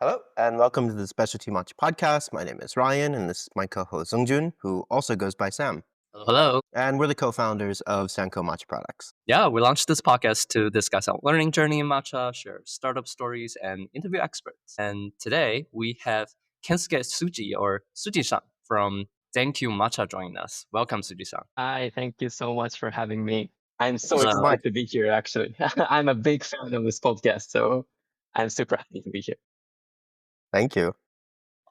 Hello, and welcome to the Specialty Matcha Podcast. My name is Ryan, and this is my co-host Zongjun, who also goes by Sam. Hello, hello. And we're the co-founders of Zenkyu Matcha products. Yeah, we launched this podcast to discuss our learning journey in matcha, share startup stories, and interview experts. And today we have Kensuke Suji or Suji-san from Zenkyu Matcha joining us. Welcome, Suji-san. Hi, thank you so much for having me. I'm so Thank you so much. excited to be here, actually. I'm a big fan of this podcast, so I'm super happy to be here. Thank you.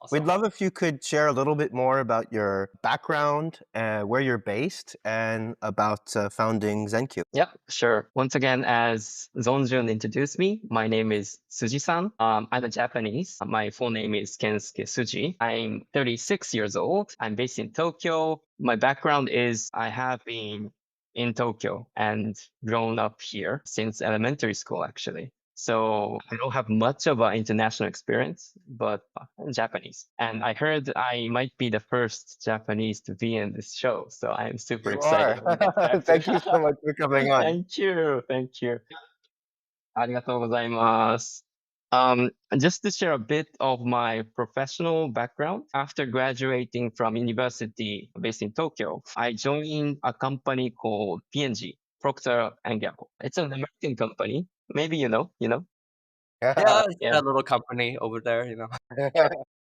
Awesome. We'd love if you could share a little bit more about your background, where you're based, and about founding Zenkyu. Yeah, sure. Once again, as Zongjun introduced me, my name is Suji-san. I'm a Japanese. My full name is Kensuke Suji. I'm 36 years old. I'm based in Tokyo. My background is I have been in Tokyo and grown up here since elementary school, actually. So I don't have much of an international experience, but I'm Japanese. And I heard I might be the first Japanese to be in this show. So I'm super You excited. are. Thank you so much for coming on. Thank you. Thank you. ありがとうございます. Just to share a bit of my professional background, after graduating from university based in Tokyo, I joined a company called P&G, Procter Gamble. It's an American company. Maybe you know. Yeah, Yeah. that little company over there,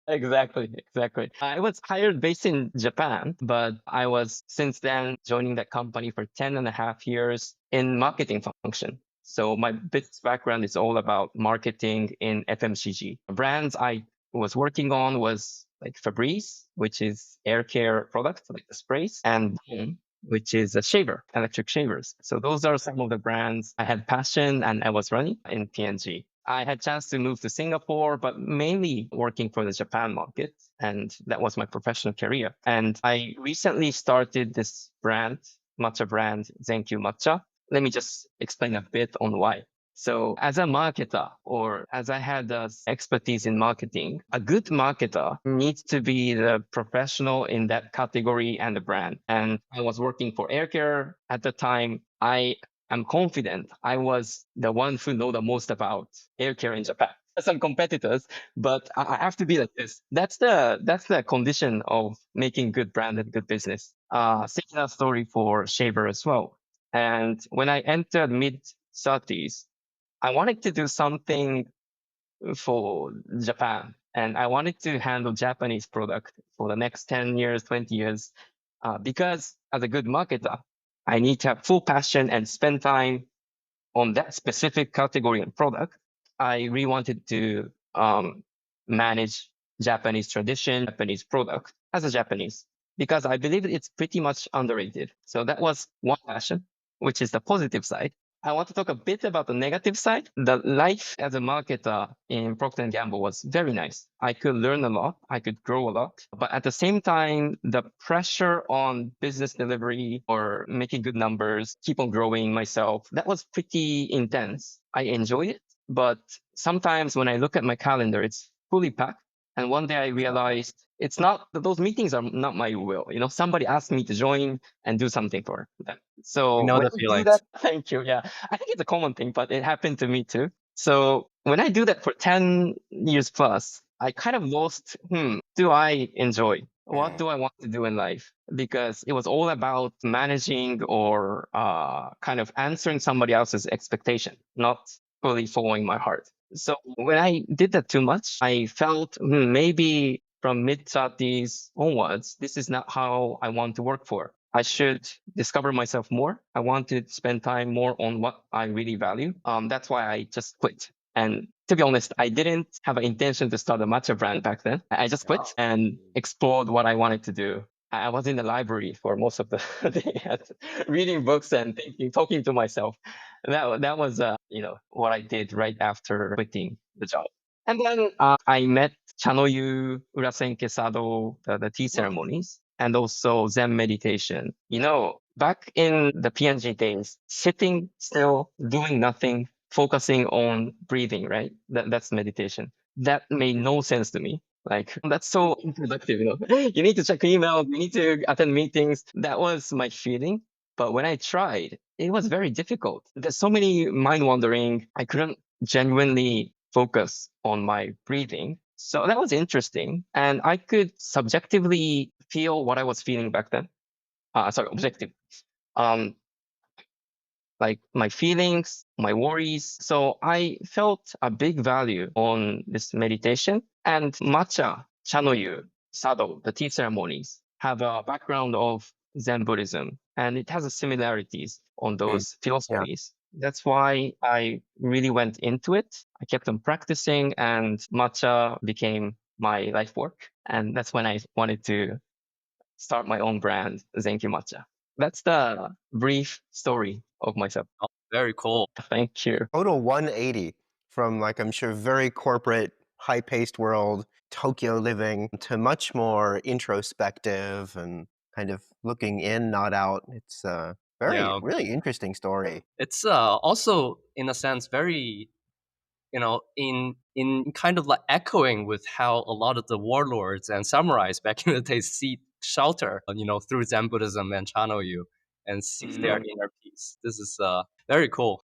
Exactly. I was hired based in Japan, but I was since then joining that company for 10.5 years in marketing function. So my business background is all about marketing in FMCG. Brands I was working on was like Febreze, which is air care product, like the sprays, and Boom, which is a shaver, electric shavers. So those are some of the brands I had passion and I was running in P&G. I had chance to move to Singapore, but mainly working for the Japan market. And that was my professional career. And I recently started this brand, matcha brand, Zenkyu Matcha. Let me just explain a bit on why. So as a marketer, or as I had expertise in marketing, a good marketer needs to be the professional in that category and the brand. And I was working for air care at the time. I'm confident I was the one who know the most about air care in Japan. Some competitors, but I have to be like this. That's the condition of making good brand and good business. Similar story for shaver as well. And when I entered mid 30s, I wanted to do something for Japan, and I wanted to handle Japanese product for the next 10 years, 20 years, because as a good marketer, I need to have full passion and spend time on that specific category and product. I really wanted to manage Japanese tradition, Japanese product as a Japanese, because I believe it's pretty much underrated. So that was one passion, which is the positive side. I want to talk a bit about the negative side. The life as a marketer in Procter Gamble was very nice. I could learn a lot. I could grow a lot. But at the same time, the pressure on business delivery or making good numbers, keep on growing myself, that was pretty intense. I enjoyed it. But sometimes when I look at my calendar, it's fully packed. And one day I realized it's not, those meetings are not my will. Somebody asked me to join and do something for them. So We know when the I do feelings. that, thank you. Yeah. I think it's a common thing, but it happened to me too. So when I do that for 10 years plus, I kind of lost, do I enjoy? What do I want to do in life? Because it was all about managing or kind of answering somebody else's expectation, not fully following my heart. So when I did that too much, I felt maybe from mid 30s onwards, this is not how I want to work for. I should discover myself more. I want to spend time more on what I really value. That's why I just quit. And to be honest, I didn't have an intention to start a matcha brand back then. I just quit and explored what I wanted to do. I was in the library for most of the day, reading books and thinking, talking to myself. That was what I did right after quitting the job. And then I met Chanoyu, Urasenke Sado, the tea ceremonies, and also Zen meditation. Back in the PNG days, sitting still, doing nothing, focusing on breathing, right? That's meditation. That made no sense to me. Like, that's so unproductive, You need to check email, you need to attend meetings. That was my feeling. But when I tried, it was very difficult. There's so many mind wandering. I couldn't genuinely focus on my breathing. So that was interesting. And I could subjectively feel what I was feeling back then. Sorry, objective. Um, like my feelings, my worries. So I felt a big value on this meditation. And matcha, chanoyu, sado, the tea ceremonies, have a background of Zen Buddhism, and it has a similarities on Mm. those Yeah. philosophies. That's why I really went into it. I kept on practicing, and matcha became my life work. And that's when I wanted to start my own brand, Zenkyu Matcha. That's the brief story of myself. Oh, very cool. Thank you. Total 180 from, like, I'm sure, very corporate, high-paced world, Tokyo living, to much more introspective and kind of looking in, not out. It's a very, Yeah. really interesting story. It's also in a sense very, in kind of like echoing with how a lot of the warlords and samurais back in the day seek shelter, through Zen Buddhism and channel you and seek their inner peace. This is very cool.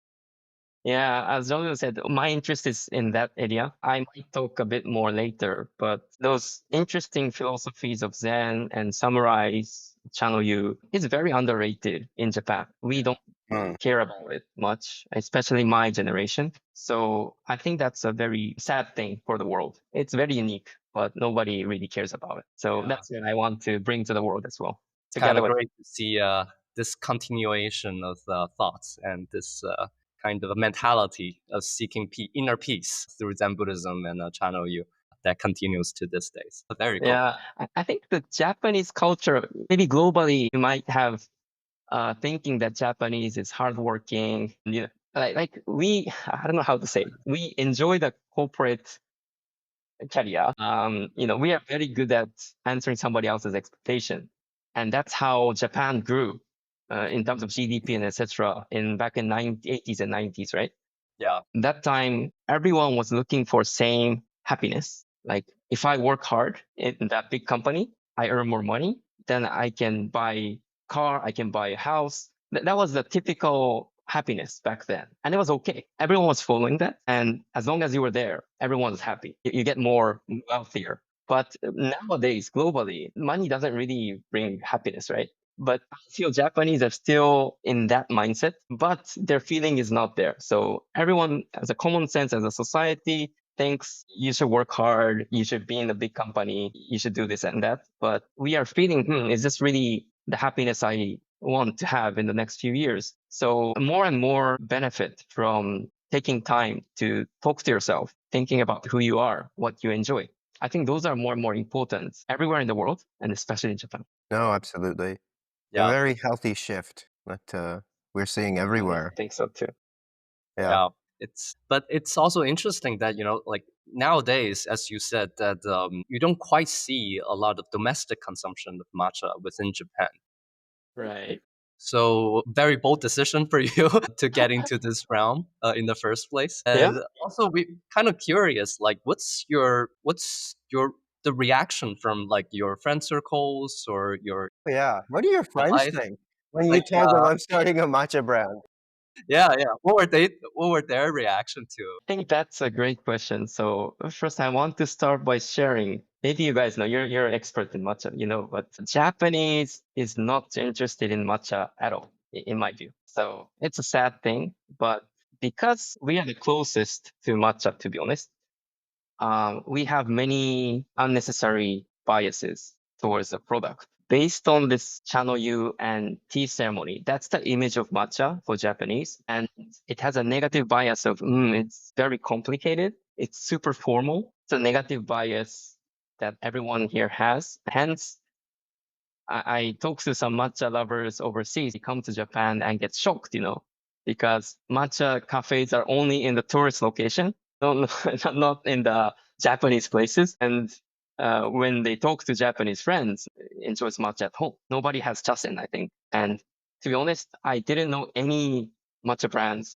Yeah, as Zongjun said, my interest is in that area. I might talk a bit more later, but those interesting philosophies of Zen and samurais, channel you, is very underrated in Japan. We don't Mm. care about it much, especially my generation. So I think that's a very sad thing for the world. It's very unique, but nobody really cares about it. So Yeah. that's what I want to bring to the world as well. It's kind Together of with great to see this continuation of thoughts and this kind of a mentality of seeking inner peace through Zen Buddhism and channel you that continues to this day. So very cool. yeah, I think the Japanese culture, maybe globally, you might have thinking that Japanese is hardworking. Like we, I don't know how to say it. We enjoy the corporate career. We are very good at answering somebody else's expectation, and that's how Japan grew in terms of GDP and etc. in back in 80s and 90s, right? Yeah. That time, everyone was looking for same happiness. Like if I work hard in that big company, I earn more money, then I can buy car, I can buy a house. That was the typical happiness back then. And it was okay. Everyone was following that. And as long as you were there, everyone was happy. You get more wealthier. But nowadays, globally, money doesn't really bring happiness, right? But I feel Japanese are still in that mindset, but their feeling is not there. So everyone, as a common sense, as a society, thinks you should work hard, you should be in a big company, you should do this and that. But we are feeling, is this really the happiness I want to have in the next few years? So more and more benefit from taking time to talk to yourself, thinking about who you are, what you enjoy. I think those are more and more important everywhere in the world, and especially in Japan. No, absolutely. A Yeah. very healthy shift that we're seeing I everywhere. think so too. Yeah. Yeah. It's also interesting that, like nowadays, as you said, that you don't quite see a lot of domestic consumption of matcha within Japan. Right. So very bold decision for you to get into this realm in the first place. Yeah. And also we kind of curious, like what's your the reaction from like your friend circles or your Yeah. What do your friends life? think when you Like told them I'm starting a matcha brand? yeah. What were their reaction to? I think that's a great question. So first, I want to start by sharing. Maybe you guys know you're an expert in matcha, but Japanese is not interested in matcha at all, in my view. So it's a sad thing, but because we are the closest to matcha, to be honest, we have many unnecessary biases towards the product. Based on this channel yu and tea ceremony, that's the image of matcha for Japanese. And it has a negative bias of, it's very complicated. It's super formal. It's a negative bias that everyone here has. Hence, I talk to some matcha lovers overseas. They come to Japan and get shocked, because matcha cafes are only in the tourist location, not in the Japanese places. And when they talk to Japanese friends, enjoys matcha at home. Nobody has chasen, I think. And to be honest, I didn't know any matcha brands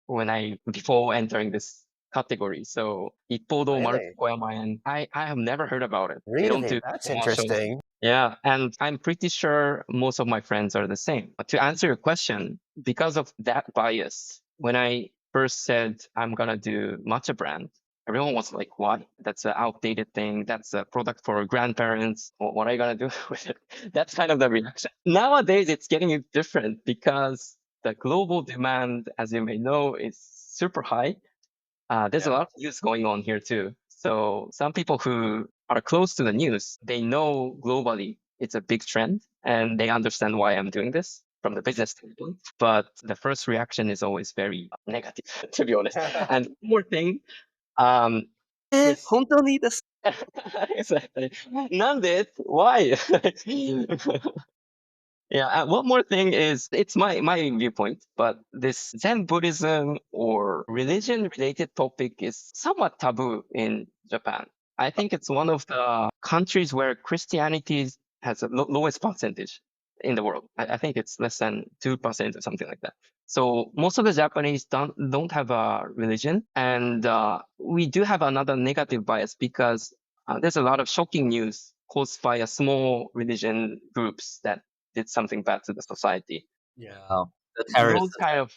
before entering this category. So Ippodo, Maruko, Really? Koyama, and I have never heard about it. They don't Really? do That's commercials. interesting. Yeah, and I'm pretty sure most of my friends are the same. But to answer your question, because of that bias, when I first said I'm gonna do matcha brand, Everyone was like, why? That's an outdated thing. That's a product for grandparents. What are you going to do with it? That's kind of the reaction. Nowadays, it's getting different because the global demand, as you may know, is super high. There's a Yeah. lot of news going on here too. So some people who are close to the news, they know globally it's a big trend and they understand why I'm doing this from the business standpoint. But the first reaction is always very negative, to be honest. And one more thing, um, this 本当にです。exactly. Nandit, why? Yeah, one more thing is it's my viewpoint, but this Zen Buddhism or religion related topic is somewhat taboo in Japan. I think it's one of the countries where Christianity has the lowest percentage in the world. I think it's less than 2% or something like that. So most of the Japanese don't have a religion, and we do have another negative bias because there's a lot of shocking news caused by a small religion groups that did something bad to the society. Yeah. The Those terrorists. kind of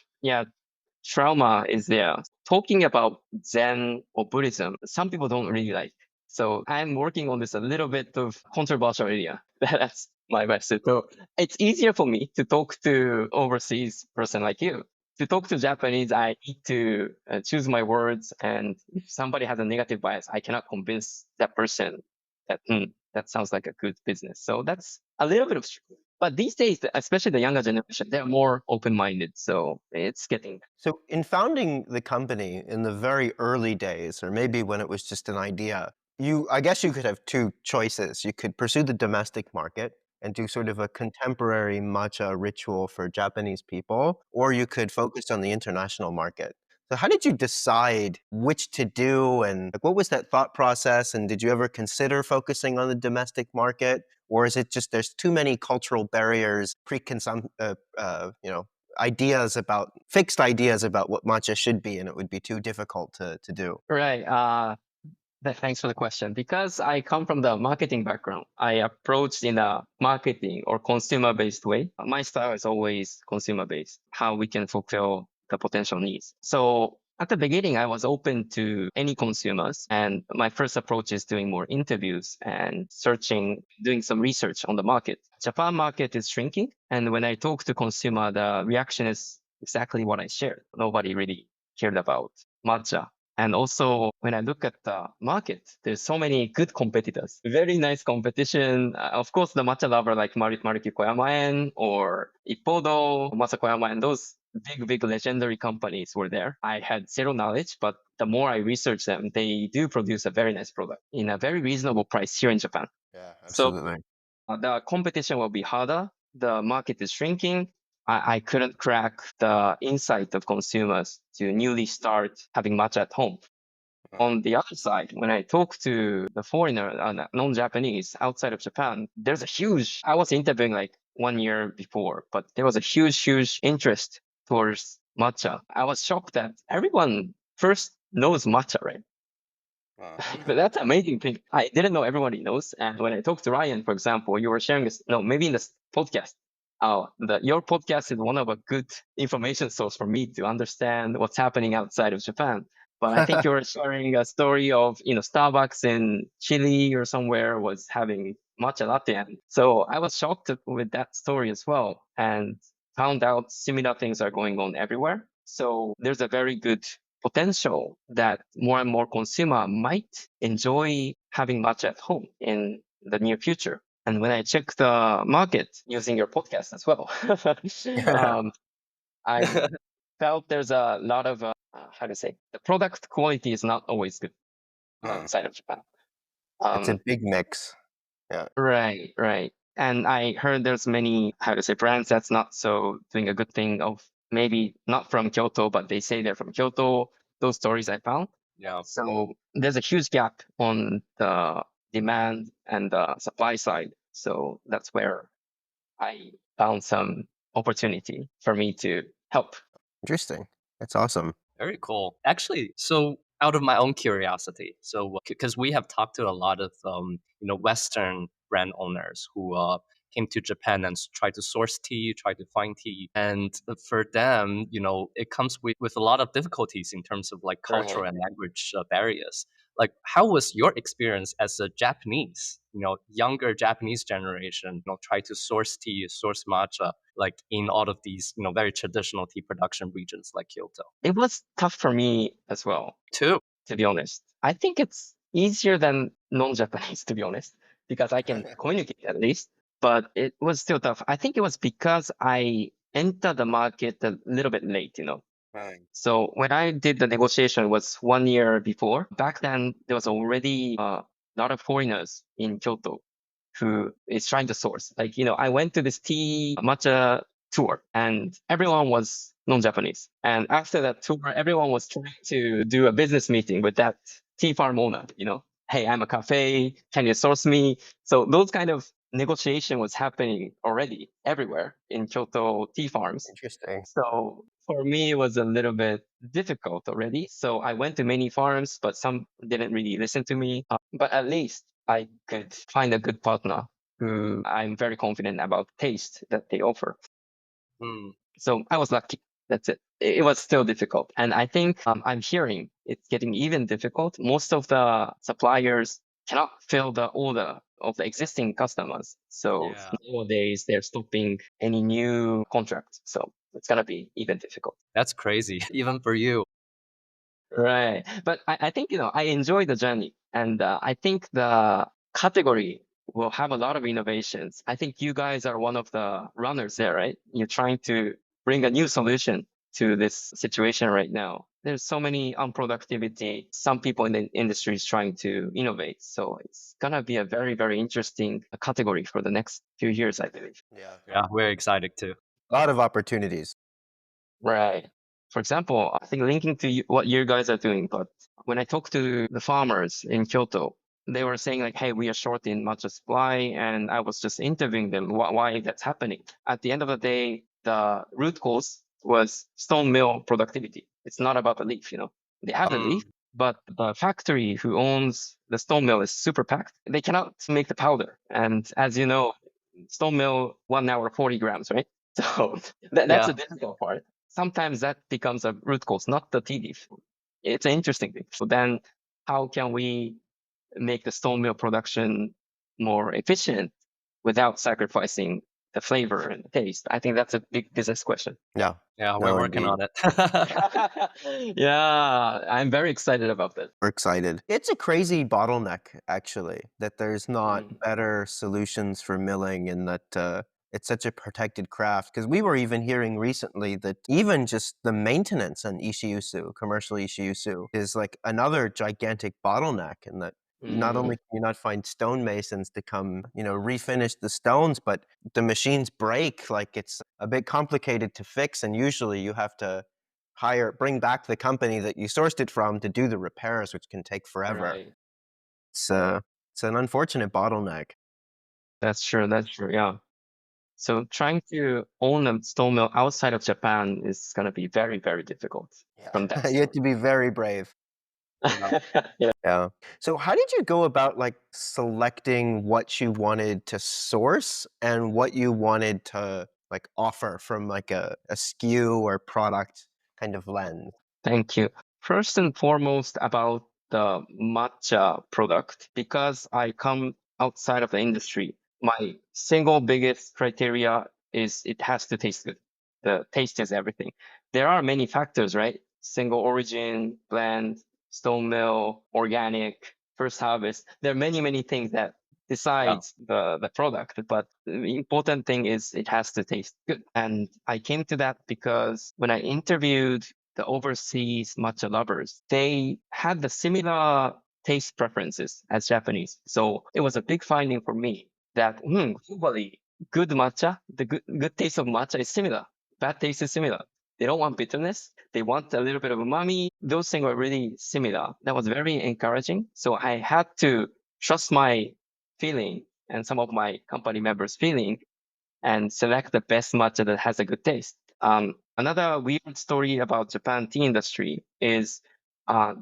trauma is there. Talking about Zen or Buddhism, some people don't really like. So I'm working on this a little bit of controversial area. That's my message. So it's easier for me to talk to overseas person like you. To talk to Japanese, I need to choose my words. And if somebody has a negative bias, I cannot convince that person that that sounds like a good business. So that's a little bit of struggle. But these days, especially the younger generation, they're more open-minded. So it's getting. So, in founding the company in the very early days, or maybe when it was just an idea, I guess you could have two choices. You could pursue the domestic market and do sort of a contemporary matcha ritual for Japanese people, or you could focus on the international market. So, how did you decide which to do, and like, what was that thought process? And did you ever consider focusing on the domestic market, or is it just there's too many cultural barriers, fixed ideas about what matcha should be, and it would be too difficult to do? Right. Thanks for the question. Because I come from the marketing background, I approached in a marketing or consumer-based way. My style is always consumer-based, how we can fulfill the potential needs. So at the beginning, I was open to any consumers. And my first approach is doing more interviews and searching, doing some research on the market. Japan market is shrinking. And when I talk to consumer, the reaction is exactly what I shared. Nobody really cared about matcha. And also, when I look at the market, there's so many good competitors. Very nice competition. Of course, the matcha lover like Maruki Koyamaen or Ippodo, Masa Koyamaen, those big legendary companies were there. I had zero knowledge, but the more I research them, they do produce a very nice product in a very reasonable price here in Japan. Yeah, So absolutely. the competition will be harder. The market is shrinking. I couldn't crack the insight of consumers to newly start having matcha at home. On the other side, when I talk to the foreigner, non-Japanese outside of Japan, there's a huge, I was interviewing like 1 year before, but there was a huge interest towards matcha. I was shocked that everyone first knows matcha, right? Wow. But that's an amazing thing. I didn't know everybody knows. And when I talked to Ryan, for example, you were sharing this, no, maybe in this podcast. Your podcast is one of a good information source for me to understand what's happening outside of Japan. But I think you were sharing a story of, Starbucks in Chile or somewhere was having matcha latte. And so I was shocked with that story as well and found out similar things are going on everywhere. So there's a very good potential that more and more consumer might enjoy having matcha at home in the near future. And when I check the market using your podcast as well, I felt there's a lot of, how to say, the product quality is not always good outside of Japan. It's a Um, big mix. Yeah. right. And I heard there's many, how to say, brands that's not so doing a good thing of maybe not from Kyoto, but they say they're from Kyoto. Those stories I found. Yeah. So there's a huge gap on the demand and the supply side. So that's where I found some opportunity for me to help. Interesting. That's awesome. Very cool. Actually, so out of my own curiosity, so because we have talked to a lot of Western brand owners who came to Japan and tried to source tea, tried to find tea. And for them, it comes with a lot of difficulties in terms of like Right. cultural and language barriers. Like, how was your experience as a Japanese, younger Japanese generation, try to source tea, source matcha, like in all of these, very traditional tea production regions like Kyoto? It was tough for me as well, Too. to be honest. I think it's easier than non-Japanese, to be honest, because I can communicate at least, but it was still tough. I think it was because I entered the market a little bit late, Right. So when I did the negotiation, it was 1 year before. Back then, there was already a lot of foreigners in Kyoto who is trying to source. Like, I went to this tea matcha tour and everyone was non-Japanese. And after that tour, everyone was trying to do a business meeting with that tea farm owner, hey, I'm a cafe. Can you source me? So those kind of negotiation was happening already everywhere in Kyoto tea farms. Interesting. So for me, it was a little bit difficult already. So I went to many farms, but some didn't really listen to me. But at least I could find a good partner who I'm very confident about taste that they offer. Mm. So I was lucky. That's it. It was still difficult. And I think I'm hearing it's getting even difficult. Most of the suppliers cannot fill the order of the existing customers. So Yeah. nowadays they're stopping any new contracts. So it's going to be even difficult. That's crazy, even for you. Right. But I think, I enjoy the journey. And I think the category will have a lot of innovations. I think you guys are one of the runners there, right? You're trying to bring a new solution to this situation right now. There's so many unproductivity. Some people in the industry is trying to innovate. So it's going to be a very, very interesting category for the next few years, I believe. Yeah. Yeah, we're excited too. A lot of opportunities. Right. For example, I think linking to what you guys are doing, but when I talked to the farmers in Kyoto, they were saying like, hey, we are short in matcha supply. And I was just interviewing them why that's happening. At the end of the day, the root cause was stone mill productivity. It's not about the leaf, They have the leaf, but the factory who owns the stone mill is super packed. They cannot make the powder. And as you know, stone mill 1 hour, 40 grams, right? So that's Yeah. the difficult part. Sometimes that becomes a root cause, not the tea leaf. It's an interesting thing. So then how can we make the stone mill production more efficient without sacrificing the flavor and the taste? I think that's a big business question. Yeah. Yeah, we're No, working indeed. on it. Yeah, I'm very excited about that. We're excited. It's a crazy bottleneck, actually, that there's not Mm. better solutions for milling and that it's such a protected craft. Because we were even hearing recently that even just the maintenance on Ishiusu, commercial Ishiusu, is like another gigantic bottleneck. And that not only Mm, can you not find stonemasons to come, refinish the stones, but the machines break. Like it's a bit complicated to fix. And usually you have to bring back the company that you sourced it from to do the repairs, which can take forever. right. It's it's an unfortunate bottleneck. That's true. That's true. Yeah. So trying to own a stone mill outside of Japan is going to be very, very difficult from that Yeah, you have standpoint. to be very brave. Yeah. Yeah. Yeah. So how did you go about like selecting what you wanted to source and what you wanted to like offer from like a SKU or product kind of lens? Thank you. First and foremost about the matcha product, because I come outside of the industry, my single biggest criteria is it has to taste good. The taste is everything. There are many factors, right? Single origin, blend, stone mill, organic, first harvest. There are many, many things that Yeah. decides the product, but the important thing is it has to taste good. And I came to that because when I interviewed the overseas matcha lovers, they had the similar taste preferences as Japanese. So it was a big finding for me that globally, good matcha, the good taste of matcha is similar. Bad taste is similar. They don't want bitterness. They want a little bit of umami. Those things were really similar. That was very encouraging. So I had to trust my feeling and some of my company members' feeling and select the best matcha that has a good taste. Another weird story about Japan tea industry is uh,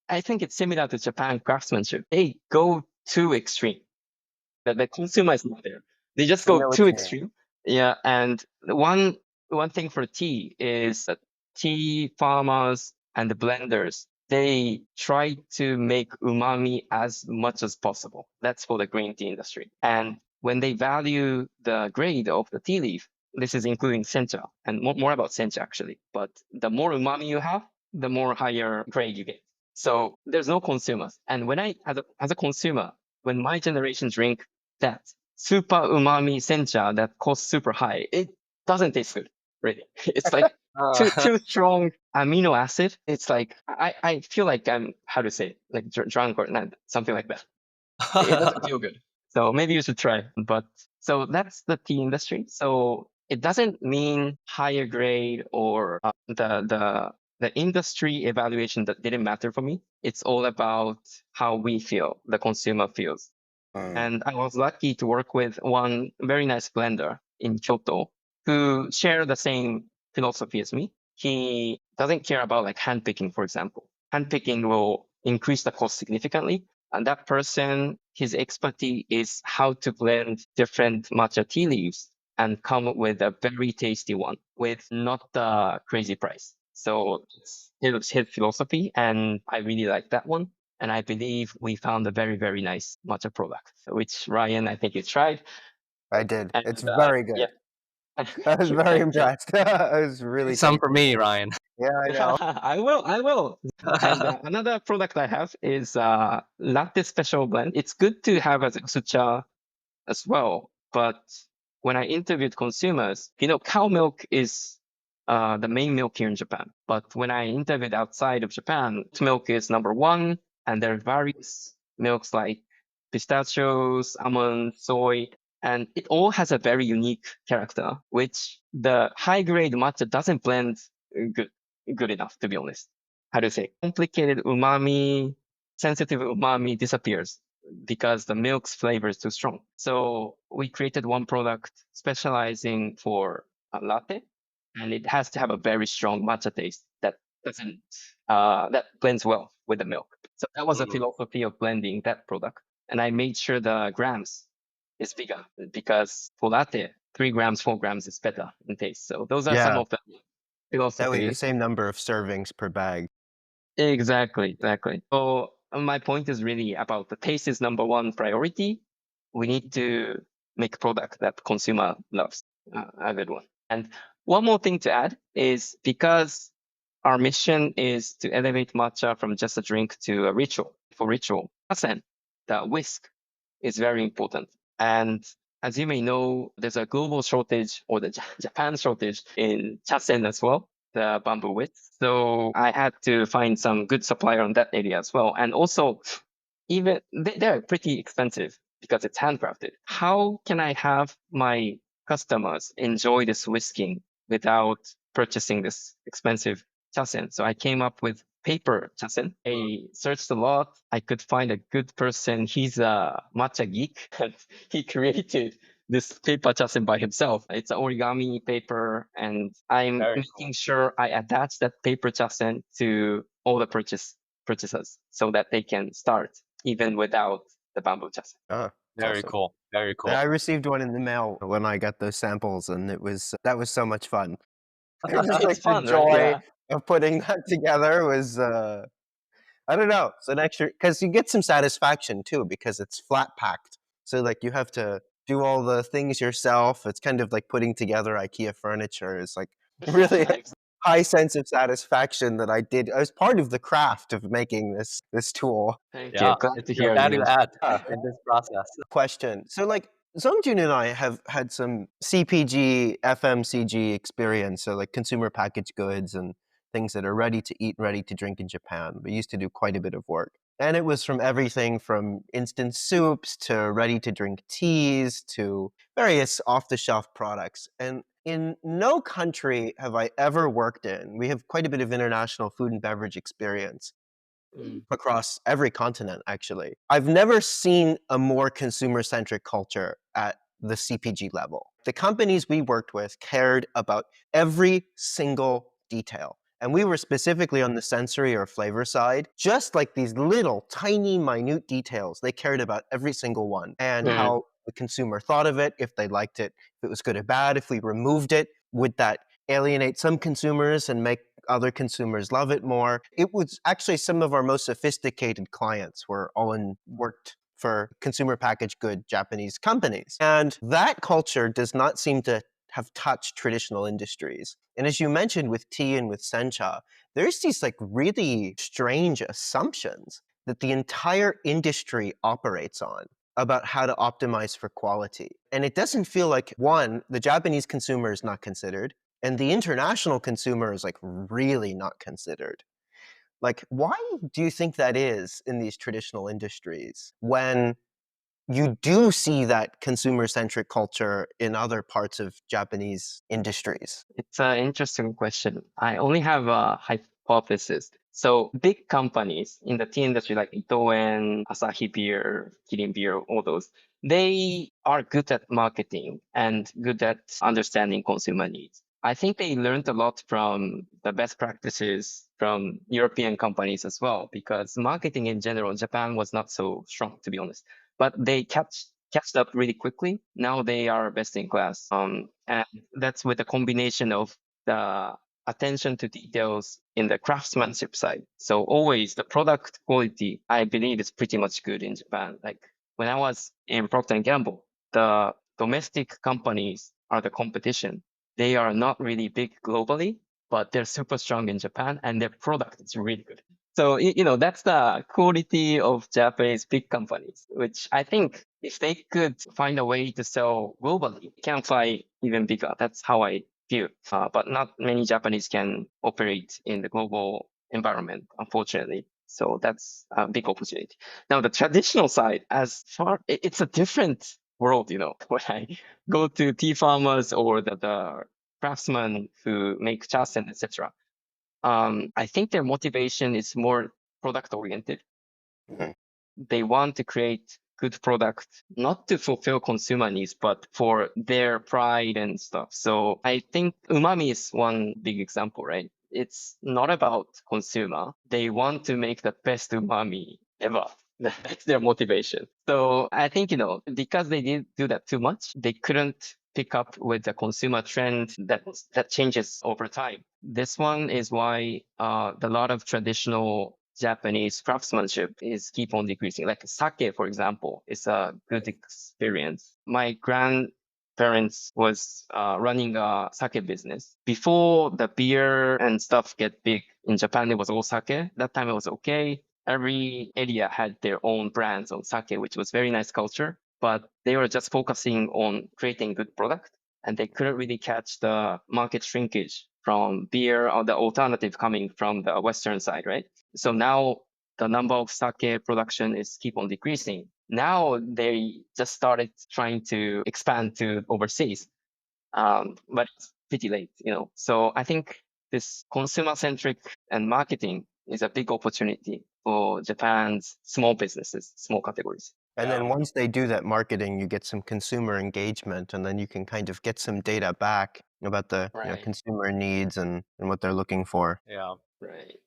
I think it's similar to Japan craftsmanship. They go too extreme. The consumer is not there. They just I go know what too you mean. extreme. Yeah, and one thing for tea is that tea farmers and the blenders, they try to make umami as much as possible. That's for the green tea industry. And when they value the grade of the tea leaf, this is including sencha and more about sencha actually. But the more umami you have, the more higher grade you get. So there's no consumers. And when as a consumer, when my generation drink that super umami sencha that costs super high, it doesn't taste good, really. It's like too strong amino acid. It's like I feel like I'm, how to say it, like drunk or not, something like that. It doesn't feel good. So maybe you should try. But so that's the tea industry. So it doesn't mean higher grade or the industry evaluation that didn't matter for me. It's all about how we feel, the consumer feels. Mm. And I was lucky to work with one very nice blender in Kyoto who share the same philosophy as me. He doesn't care about like handpicking, for example. Handpicking will increase the cost significantly. And that person, his expertise is how to blend different matcha tea leaves and come up with a very tasty one with not the crazy price. So it's his philosophy, and I really like that one. And I believe we found a very, very nice matcha product, which Ryan, I think you tried. I did. And It's very yeah, good. I was very thank you. impressed. It was really Some for tasty. me, Ryan. Yeah, I know. I will. And another product I have is latte special blend. It's good to have as a sucha as well. But when I interviewed consumers, cow milk is the main milk here in Japan. But when I interviewed outside of Japan, oat milk is number one, and there are various milks like pistachios, almond, soy, and it all has a very unique character, which the high grade matcha doesn't blend good good enough, to be honest. How do you say? Complicated umami, sensitive umami disappears because the milk's flavor is too strong. So we created one product specializing for a latte, and it has to have a very strong matcha taste that doesn't that blends well with the milk. So that was a Mm, philosophy of blending that product, and I made sure the grams is bigger because for latte, 3 grams, 4 grams is better in taste. So those are some Yeah, of the that way the philosophies. same number of servings per bag. Exactly, exactly. So my point is really about the taste is number one priority. We need to make a product that consumer loves, a good one. And one more thing to add is because our mission is to elevate matcha from just a drink to a ritual. For ritual, Hasen, the whisk is very important. And as you may know, there's a global shortage or the Japan shortage in chasen as well, the bamboo whisk. So I had to find some good supplier on that area as well. And also, even they're pretty expensive because it's handcrafted. How can I have my customers enjoy this whisking without purchasing this expensive chasen? So I came up with paper chasen. mm. I searched a lot. I could find a good person. He's a matcha geek. And he created this paper chasen by himself. It's an origami paper, and I'm Very cool. making sure I attach that paper chasen to all the purchasers so that they can start even without the bamboo chassis. Oh, it's Very awesome. cool. Very Yeah, I cool. received one in the mail when I got those samples, and that was so much fun. It was It's like the fun, right? joy Yeah. of putting that together was, I don't know, it's an extra because you get some satisfaction too because it's flat packed. So like you have to do all the things yourself. It's kind of like putting together IKEA furniture. It's like really high sense of satisfaction that I did. I was part of the craft of making this tool. Thank you. Yeah, Glad it's to your hear value you. add Yeah. in this process. Question. So like Zongjun and I have had some CPG, FMCG experience, so like consumer packaged goods and things that are ready to eat, ready to drink in Japan. We used to do quite a bit of work. And it was from everything from instant soups to ready to drink teas to various off the shelf products. And in no country have I ever worked in, we have quite a bit of international food and beverage experience Mm. across every continent, actually. I've never seen a more consumer centric culture at the CPG level. The companies we worked with cared about every single detail. And we were specifically on the sensory or flavor side, just like these little tiny minute details. They cared about every single one and Mm. how the consumer thought of it, if they liked it, if it was good or bad. If we removed it, would that alienate some consumers and make other consumers love it more? It was actually some of our most sophisticated clients were all worked for consumer packaged good Japanese companies. And that culture does not seem to have touched traditional industries. And as you mentioned with tea and with sencha, there's these like really strange assumptions that the entire industry operates on about how to optimize for quality. And it doesn't feel like, one, the Japanese consumer is not considered, and the international consumer is like really not considered. Like, why do you think that is in these traditional industries when you do see that consumer-centric culture in other parts of Japanese industries? It's an interesting question. I only have a hypothesis. So big companies in the tea industry like Itoen, Asahi Beer, Kirin Beer, all those, they are good at marketing and good at understanding consumer needs. I think they learned a lot from the best practices from European companies as well, because marketing in general in Japan was not so strong, to be honest. But they catched up really quickly. Now they are best in class. And that's with a combination of the attention to details in the craftsmanship side. So always the product quality, I believe, is pretty much good in Japan. Like when I was in Procter Gamble, the domestic companies are the competition. They are not really big globally, but they're super strong in Japan, and their product is really good. So that's the quality of Japanese big companies, which I think if they could find a way to sell globally, it can fly even bigger. That's how I view. But not many Japanese can operate in the global environment, unfortunately. So that's a big opportunity. Now the traditional side, it's a different world. When I go to tea farmers or the craftsmen who make chasen, etc. I think their motivation is more product oriented. Mhm. They want to create good product, not to fulfill consumer needs, but for their pride and stuff. So I think umami is one big example, right? It's not about consumer. They want to make the best umami ever. That's their motivation. So I think, because they didn't do that too much, they couldn't pick up with the consumer trend that changes over time. This one is why a lot of traditional Japanese craftsmanship is keep on decreasing. Like sake, for example, is a good experience. My grandparents was running a sake business. Before the beer and stuff get big in Japan, it was all sake. That time it was okay. Every area had their own brands on sake, which was very nice culture. But they were just focusing on creating good product, and they couldn't really catch the market shrinkage from beer or the alternative coming from the Western side, right? So now the number of sake production is keep on decreasing. Now they just started trying to expand to overseas, but it's pretty late. So I think this consumer-centric and marketing is a big opportunity for Japan's small businesses, small categories. And Yeah. then once they do that marketing, you get some consumer engagement, and then you can kind of get some data back about the Right, consumer needs and what they're looking for. Yeah. right.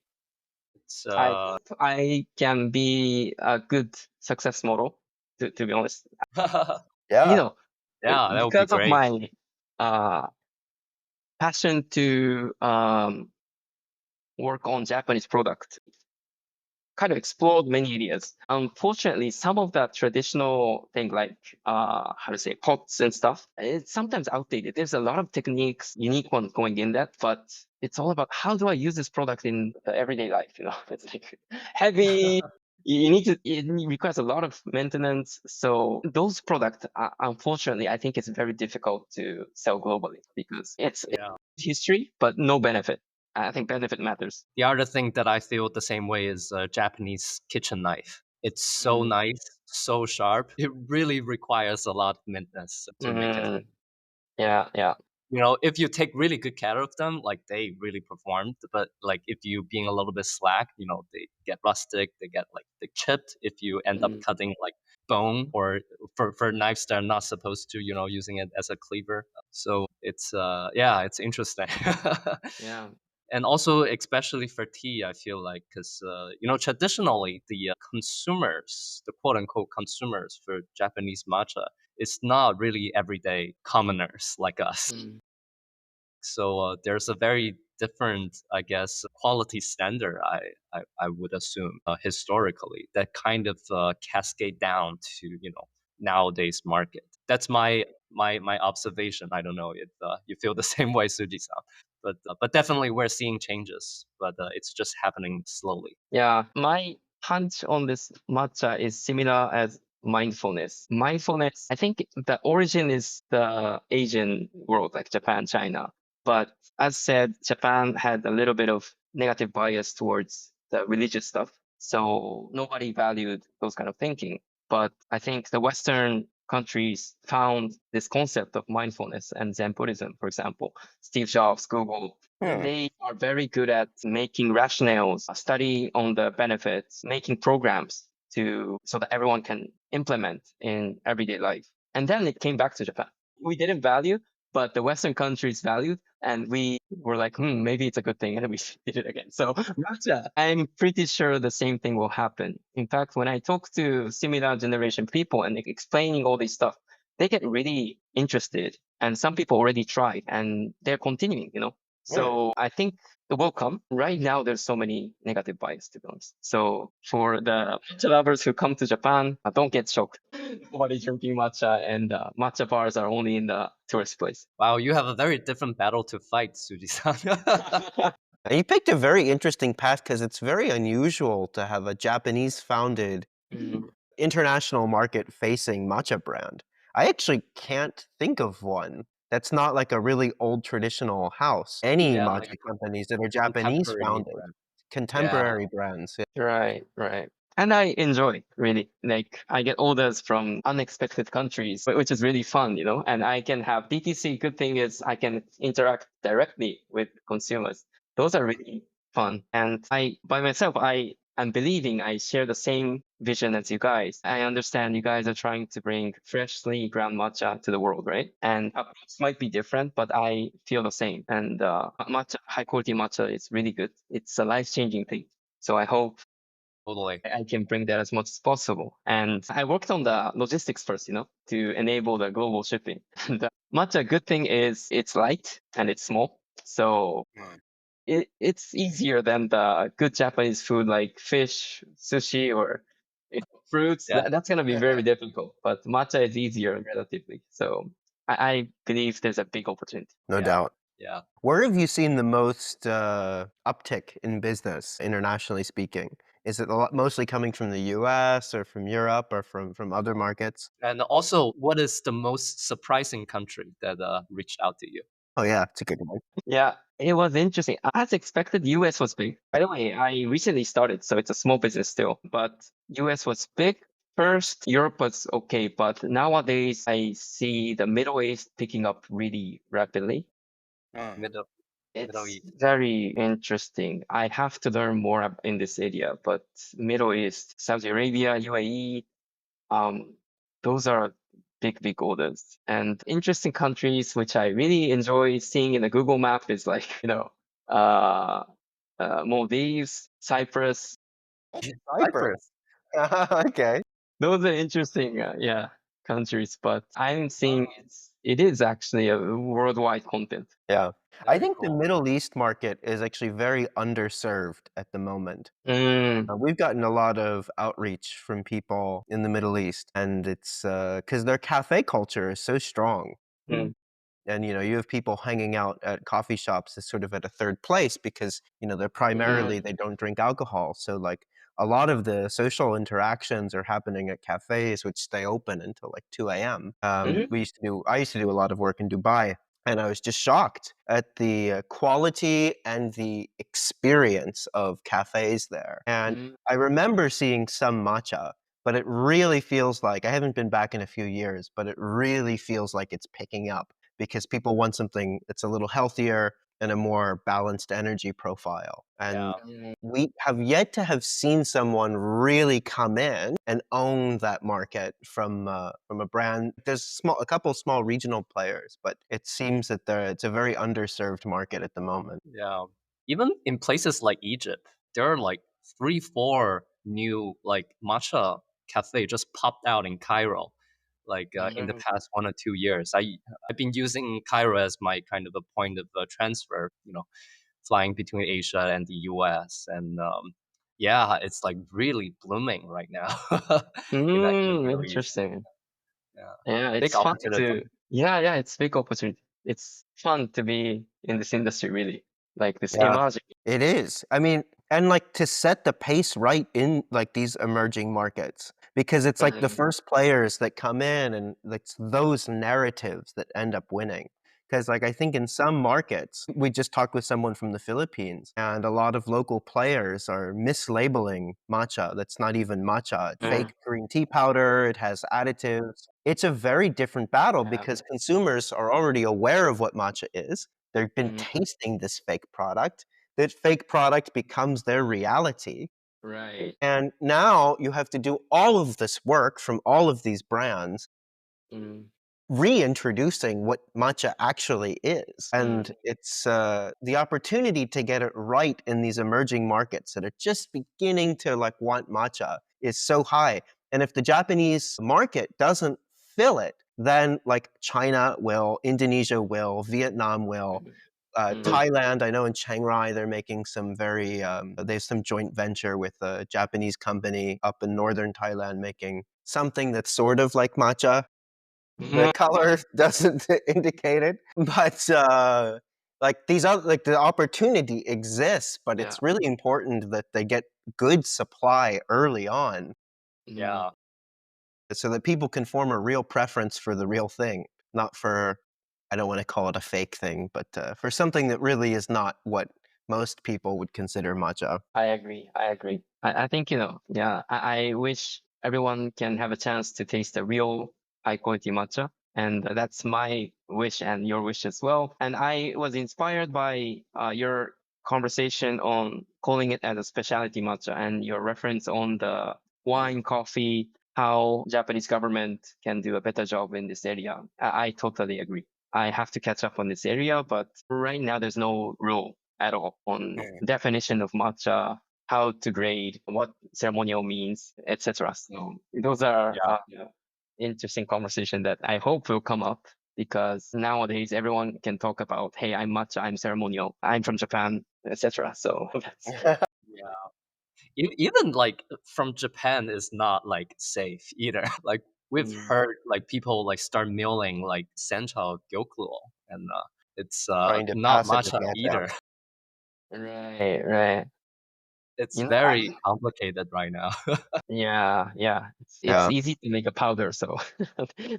It's I I can be a good success model, to be honest. You Yeah. know, yeah, that would be because of great. my uh, passion to work on Japanese product, kind of explored many areas. Unfortunately, some of the traditional thing like how to say pots and stuff, it's sometimes outdated. There's a lot of techniques, unique ones going in that, but it's all about how do I use this product in the everyday life? It's like heavy. You need to. It requires a lot of maintenance. So those products, unfortunately, I think it's very difficult to sell globally because it's Yeah. history, but no benefit. I think benefit matters. The other thing that I feel the same way is a Japanese kitchen knife. It's so Mm. nice, so sharp. It really requires a lot of maintenance to make it. Mm. Yeah, yeah. If you take really good care of them, like they really performed. But like if you being a little bit slack, they get rustic, they get like they chipped if you end up Mm. cutting like bone or for knives that are not supposed to, using it as a cleaver. So it's yeah, it's interesting. Yeah. And also, especially for tea, I feel like because traditionally the consumers, the quote unquote consumers for Japanese matcha, it's not really everyday commoners like us. Mm. So there's a very different, I guess, quality standard. I would assume historically that kind of cascade down to nowadays market. That's my observation. I don't know if you feel the same way, Suji-san. But definitely we're seeing changes, but it's just happening slowly. Yeah, my hunch on this matcha is similar as mindfulness. Mindfulness, I think the origin is the Asian world, like Japan, China. But as said, Japan had a little bit of negative bias towards the religious stuff. So nobody valued those kind of thinking. But I think the Western countries found this concept of mindfulness and Zen Buddhism, for example. Steve Jobs, Google, Hmm. they are very good at making rationales, study on the benefits, making programs so that everyone can implement in everyday life. And then it came back to Japan. We didn't value, but the Western countries valued, and we were like, maybe it's a good thing, and we did it again. So matcha, I'm pretty sure the same thing will happen. In fact, when I talk to similar generation people and explaining all this stuff, they get really interested. And some people already tried and they're continuing, So I think it will come. Right now, there's so many negative bias, to be honest. So for the matcha lovers who come to Japan, don't get shocked. Nobody drinking matcha, and matcha bars are only in the tourist place. Wow, you have a very different battle to fight, Suji-san. And you picked a very interesting path because it's very unusual to have a Japanese-founded, Mm. international market-facing matcha brand. I actually can't think of one that's not like a really old traditional house. Any Yeah, like matcha companies that are contemporary Japanese-founded, brand. Yeah. contemporary brands. Right, right. And I enjoy really. Like I get orders from unexpected countries, which is really fun, And I can have DTC. Good thing is I can interact directly with consumers. Those are really fun. And by myself, I am believing I share the same vision as you guys. I understand you guys are trying to bring freshly ground matcha to the world, right? And approach might be different, but I feel the same. And matcha, high quality matcha is really good. It's a life changing thing. So I hope Totally. I can bring that as much as possible. And I worked on the logistics first, to enable the global shipping. And matcha, good thing is it's light and it's small. So it's easier than the good Japanese food like fish, sushi, or fruits. Yeah. That's going to be very difficult. But matcha is easier relatively. So I believe there's a big opportunity. No Yeah. doubt. Yeah. Where have you seen the most uptick in business, internationally speaking? Is it mostly coming from the US or from Europe or from other markets? And also, what is the most surprising country that reached out to you? Oh, yeah, it's a good one. Yeah, it was interesting. As expected, US was big. By the way, I recently started, so it's a small business still, but US was big. First, Europe was okay, but nowadays I see the Middle East picking up really rapidly. Middle Middle It's East. very interesting. I have to learn more in this area, but Middle East, Saudi Arabia, UAE, um, those are big, big orders. And interesting countries, which I really enjoy seeing in the Google map is like, uh, Maldives, Cyprus, Cyprus. Cyprus. Okay. Those are interesting, yeah, countries. But I'm seeing Wow. it is actually a worldwide content. Yeah. I Very think the cool. Middle East market is actually very underserved at the moment. Mm, We've gotten a lot of outreach from people in the Middle East, and it's because their cafe culture is so strong. mm, And you have people hanging out at coffee shops as sort of at a third place because they're mm, primarily they don't drink alcohol. So like a lot of the social interactions are happening at cafes, which stay open until like 2 a.m. mm, I used to do a lot of work in Dubai, and I was just shocked at the quality and the experience of cafes there. And mm, I remember seeing some matcha, but it really feels like I haven't been back in a few years, but it really feels like it's picking up because people want something that's a little healthier and a more balanced energy profile. And Yeah. mm. we have yet to have seen someone really come in and own that market from a brand. There's a couple small regional players, but it seems that it's a very underserved market at the moment. Yeah. even in places like Egypt, there are like 3, 4 new like matcha cafe just popped out in Cairo, like in the past 1 or 2 years. I've been using Cairo as my kind of a point of transfer, flying between Asia and the US, and yeah, it's like really blooming right now in the Middle East. Interesting. Yeah, Yeah, big it's fun to opportunity. yeah, it's big opportunity. It's fun to be in this industry really. Like this Yeah, emerging. it is. I mean, and like to set the pace right in like these emerging markets, because it's like the Right. first players that come in and like those narratives that end up winning. Because like I think in some markets, we just talked with someone from the Philippines, and a lot of local players are mislabeling matcha. That's not even matcha. It's Yeah. fake green tea powder. It has additives. It's a very different battle Yeah. because consumers are already aware of what matcha is. They've been Mhm. tasting this fake product. That fake product becomes their reality. Right. And now you have to do all of this work from all of these brands, Mm. reintroducing what matcha actually is. Mm. And it's the opportunity to get it right in these emerging markets that are just beginning to like want matcha is so high. And if the Japanese market doesn't fill it, then like China will, Indonesia will, Vietnam will, Mm. Thailand, I know in Chiang Rai, they're making some very, there's some joint venture with a Japanese company up in northern Thailand making something that's sort of like matcha. The Mhm. color doesn't indicate it, but like these other, like the opportunity exists, but Yeah. it's really important that they get good supply early on Mm. Yeah, so that people can form a real preference for the real thing, not for, I don't want to call it a fake thing, but for something that really is not what most people would consider matcha. I agree. I agree. I think, yeah, I wish everyone can have a chance to taste the real high quality matcha. And that's my wish and your wish as well. And I was inspired by your conversation on calling it as a specialty matcha and your reference on the wine, coffee, how Japanese government can do a better job in this area. I totally agree. I have to catch up on this area, but right now there's no rule at all on Mm. definition of matcha, how to grade, what ceremonial means, etc. So those are yeah, interesting conversation that I hope will come up because nowadays everyone can talk about, hey, I'm matcha, I'm ceremonial, I'm from Japan, etc. So that's yeah. Even like from Japan is not like safe either. Like we've mm, heard like people like start milling like sencha gyokuro, and it's Trying to not pass it with matcha matcha. either. right, right. It's You know, I, very complicated right now. yeah, yeah. It's Yeah. easy to make a powder, so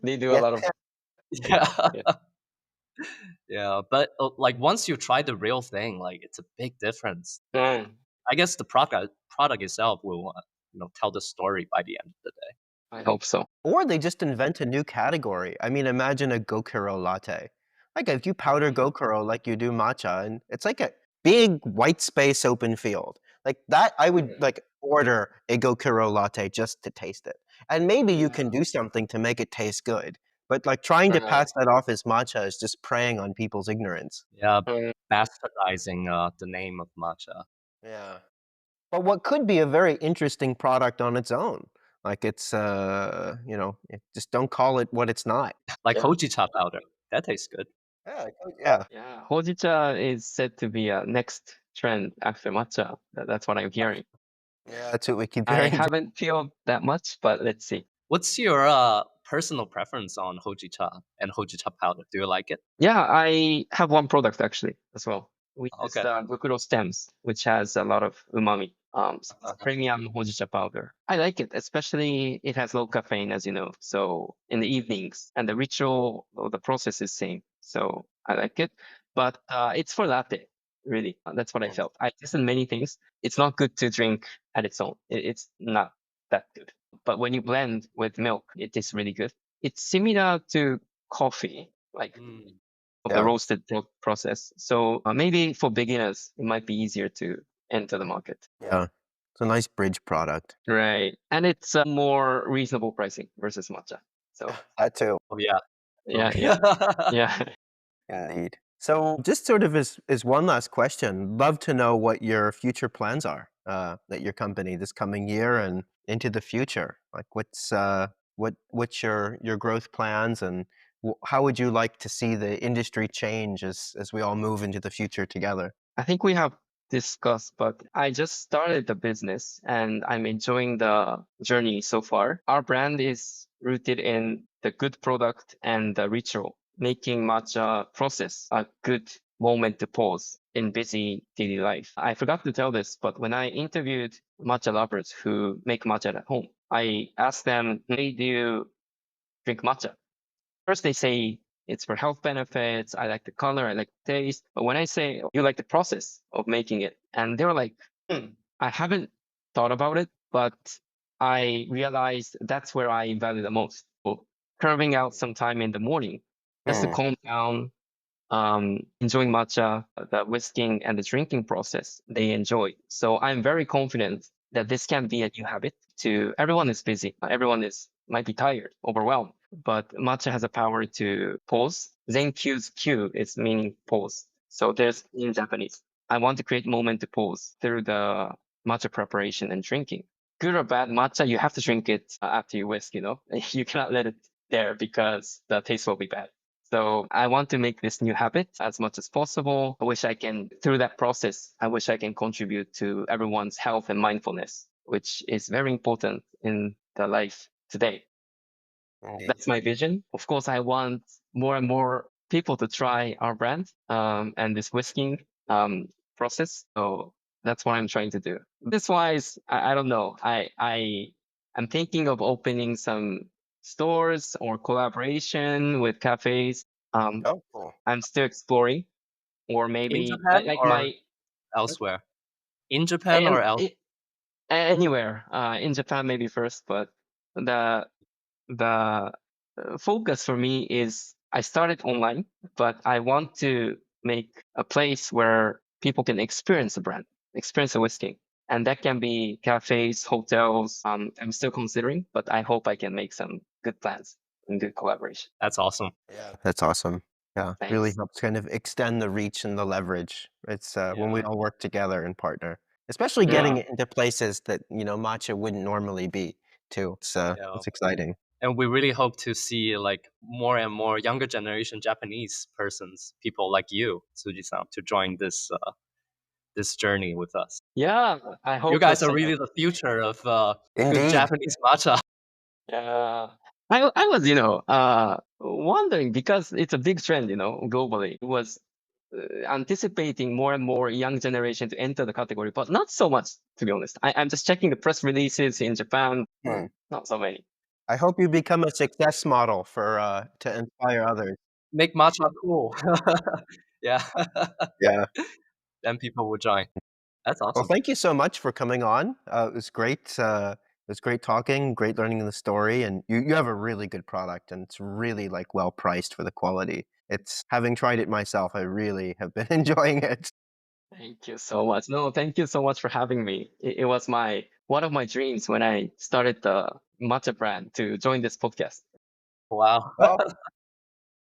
they do a Yeah. lot of Yeah, yeah. yeah. But like once you try the real thing, like it's a big difference. Mm, I guess the product itself will tell the story by the end of the day. I hope so. Or they just invent a new category. I mean, imagine a Gokuro latte. Like if you powder Mm, Gokuro like you do matcha, and it's like a big white space open field. Like that, I would mm, like order a Gokuro latte just to taste it. And maybe you yeah, can do something to make it taste good. But like trying to right. pass that off as matcha is just preying on people's ignorance. Yeah, Mm, bastardizing the name of matcha, Yeah. But what could be a very interesting product on its own. Like it's, just don't call it what it's not. like yeah. hojicha powder. That tastes good. Yeah. Yeah, Hojicha is said to be a next trend after matcha. That's what I'm hearing. Yeah, that's what we keep I hearing. haven't feel that much, but let's see. What's your personal preference on hojicha and hojicha powder? Do you like it? Yeah, I have one product actually as well. We use Okay. the Gukuro stems, which has a lot of umami. It's Uh-huh. premium Hojicha powder. I like it, especially it has low caffeine, as you know. So in the evenings, and the ritual or the process is same. So I like it, but it's for latte. Really, that's what I felt. I tested many things. It's not good to drink at its own. It's not that good. But when you blend with milk, it is really good. It's similar to coffee, like Mm. of the Yeah, roasted process. So maybe for beginners, it might be easier to enter the market. yeah. It's a nice bridge product. Right. And it's more reasonable pricing versus matcha. So That too. Oh yeah. Oh yeah, yeah, yeah. yeah. Indeed. So just sort of as one last question, love to know what your future plans are at your company this coming year and into the future. Like what's your growth plans and how would you like to see the industry change as we all move into the future together? I think we have discussed, but I just started the business and I'm enjoying the journey so far. Our brand is rooted in the good product and the ritual, making matcha process a good moment to pause in busy daily life. I forgot to tell this, but when I interviewed matcha lovers who make matcha at home, I asked them, hey, do you drink matcha? First, they say it's for health benefits. I like the color. I like the taste. But when I say you like the process of making it, and they were like, I haven't thought about it, but I realized that's where I value the most. So carving out some time in the morning just to Hmm. calm down, enjoying matcha, the whisking and the drinking process they enjoy. So I'm very confident that this can be a new habit to everyone is busy. Everyone is might be tired, overwhelmed, but matcha has a power to pause. Zenkyu's Q is meaning pause. So there's in Japanese. I want to create moment to pause through the matcha preparation and drinking. Good or bad matcha, you have to drink it after you whisk, you know? You cannot let it there because the taste will be bad. So I want to make this new habit as much as possible. I wish I can, through that process, I wish I can contribute to everyone's health and mindfulness, which is very important in the life today. Indeed. That's my vision. Of course, I want more and more people to try our brand and this whisking process. So that's what I'm trying to do. This wise, I don't know. I am thinking of opening some stores or collaboration with cafes. Um, Oh, cool. I'm still exploring, or In maybe Japan like or my elsewhere? In Japan and or else? anywhere in Japan maybe first, but the the focus for me is I started online, but I want to make a place where people can experience the brand, experience the whisky. And that can be cafes, hotels. I'm still considering, but I hope I can make some good plans and good collaboration. That's awesome. Yeah. That's awesome. Yeah, really Thanks. helps kind of extend the reach and the leverage. It's when we Yeah. all work together and partner, especially getting Yeah. it into places that matcha wouldn't normally be too. Yeah. It's exciting. And we really hope to see like more and more younger generation Japanese persons, people like you, Suji-san, to join this journey with us. Yeah. I You hope the guys are same. really the future of good Indeed. Japanese matcha. Yeah. I was, wondering because it's a big trend, globally. It was anticipating more and more young generation to enter the category, but not so much, to be honest. I'm just checking the press releases in Japan. Hmm. Not so many. I hope you become a success model for to inspire others. Make matcha cool. Yeah. Yeah. Then people will join. That's Well, awesome. thank you so much for coming on. It was great. It was great talking, great learning the story, and you have a really good product, and it's really like well priced for the quality. It's having tried it myself, I really have been enjoying it. Thank you so much. No, thank you so much for having me. It was one of my dreams when I started the matcha brand to join this podcast. Wow. Well,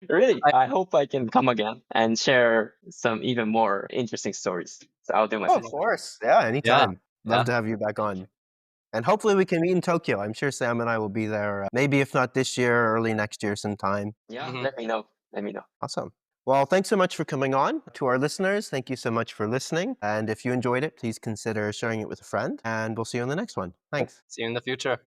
Really, I, I hope I can come again and share some even more interesting stories. So I'll do my oh, of best. course, yeah, yeah. anytime. Love Yeah. to have you back Thank you. on, and hopefully we can meet in Tokyo. I'm sure Sam and I will be there. Maybe if not this year, early next year sometime. Yeah, Mhm. let me know. Let me know. Awesome. Well, thanks so much for coming on. To our listeners, thank you so much for listening. And if you enjoyed it, please consider sharing it with a friend. And we'll see you on the next one. Thanks. See you in the future.